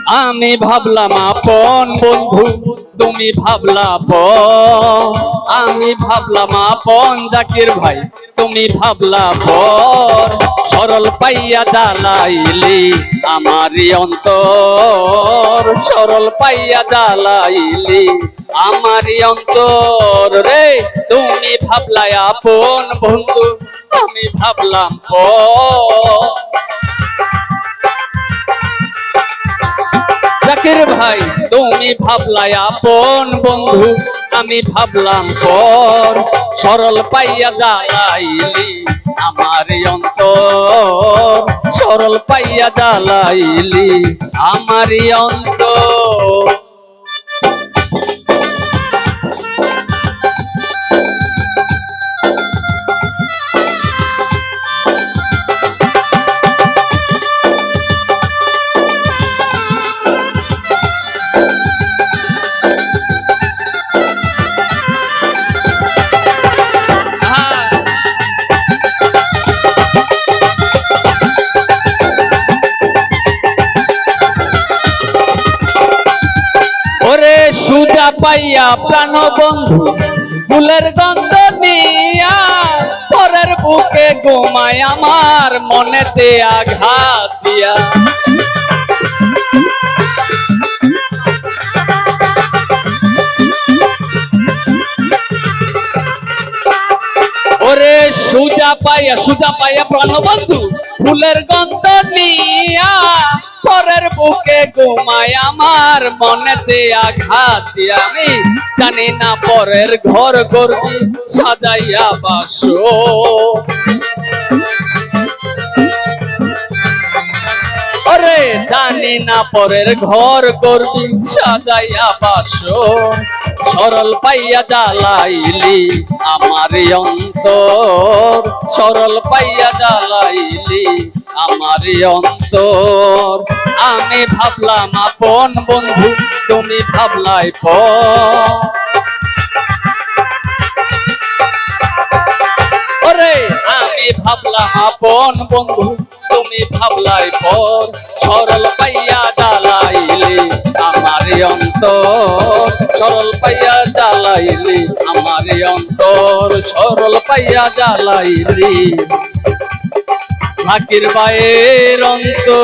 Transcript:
আমি ভাবলাম আপন বন্ধু তুমি ভাবলা পর, আমি ভাবলাম আপন জাকির ভাই তুমি ভাবলা পর। সরল পাইয়া জ্বালাইলি আমারই অন্তর, সরল পাইয়া জ্বালাইলি আমারই অন্তর রে। তুমি ভাবলাই আপন বন্ধু আমি ভাবলাম পর। জাকির ভাই তুমি ভাবলাই আপন বন্ধু আমি ভাবলাম পর। সরল পাইয়া জ্বালাইলি আমারই অন্তর, সরল পাইয়া জ্বালাইলি আমারই অন্তর। ওরে সুজা পাইয়া প্রাণ বন্ধু ফুলের গন্ধ নিয়া, পরের বুকে ঘুমায় আমার মনেতে আঘাত দিয়া। ওরে সুজা পাইয়া প্রাণ বন্ধু ফুলের গন্ধ নিয়া, পরের বুকে ঘুমায় আমার মনেতে আঘাত দিয়া। আমি জানি না পরের ঘর করবি সাজাইয়া বাসো, ওরে জানি না পরের ঘর করবি সাজাইয়া বাসো। সরল পাইয়া জ্বালাইলি আমারই অন্তর, সরল পাইয়া জ্বালাইলি আমারই অন্তর। আমি ভাবলাম আপন বন্ধু তুমি ভাবলাই পর, ওরে আমি ভাবলাম আপন বন্ধু তুমি ভাবলাই পর। সরল পাইয়া জ্বালাইলি আমারই অন্তর, সরল পাইয়া জ্বালাইলি আমারই অন্তর, সরল পাইয়া জ্বালাইলি জাকির ভাইয়ের অন্তর।